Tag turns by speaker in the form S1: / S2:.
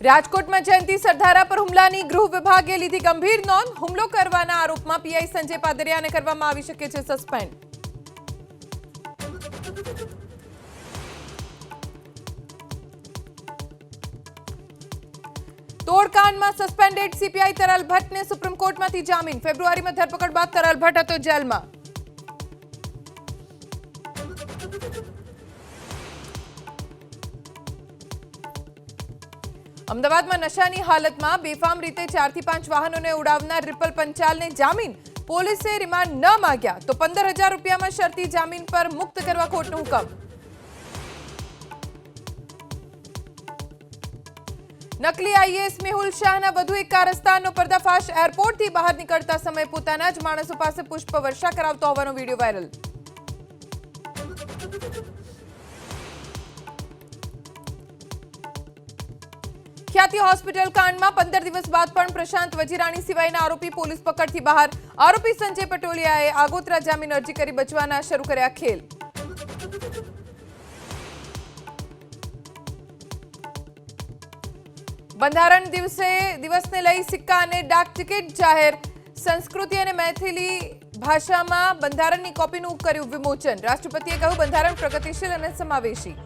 S1: રાજકોટમાં જયંતિ સરદારા પર હુમલાની ગૃહ વિભાગે લીધી ગંભીર નોંધ। હુમલો કરવાના આરોપમાં પીઆઈ સંજય પાદરિયાને કરવામાં આવી શકે છે સસ્પેન્ડ। તોડકાંડમાં સસ્પેન્ડેડ સીપીઆઈ તરલ ભટ્ટને સુપ્રીમ કોર્ટમાંથી જામીન। ફેબ્રુઆરીમાં ધરપકડ બાદ તરલ ભટ્ટ હતો જેલમાં। અમદાવાદમાં નશાની હાલતમાં બેફામ રીતે 4 થી 5 વાહનોને ઉડાવનાર રિપલ પંચાલને જામીન। પોલીસે રિમાન્ડ ન માંગ્યા તો 15,000 રૂપિયામાં શરતી જામીન પર મુક્ત કરવા કોર્ટનો હુકમ। નકલી આઈએએસ મેહુલ શાહના વધુ એક કારસ્તાનનો પર્દાફાશ। એરપોર્ટથી બહાર નીકળતા સમયે પોતાના જ માણસો પાસે પુષ્પ વર્ષા કરાવતો હોવાનો વિડીયો વાયરલ। ખ્યાતિ હોસ્પિટલ કાંડમાં 15 દિવસ બાદ પણ પ્રશાંત વજીરાણી સિવાયના આરોપી પોલીસ પકડથી બહાર। આરોપી સંજય પટોલિયાએ આગોતરા જામીન અરજી કરી બચવાના શરૂ કર્યા ખેલ। બંધારણ દિવસને લઈ સિક્કા અને ડાક ટિકિટ જાહેર। સંસ્કૃતિ અને મૈથિલી ભાષામાં બંધારણની કોપીનું કર્યું વિમોચન। રાષ્ટ્રપતિએ કહ્યું બંધારણ પ્રગતિશીલ અને સમાવેશી।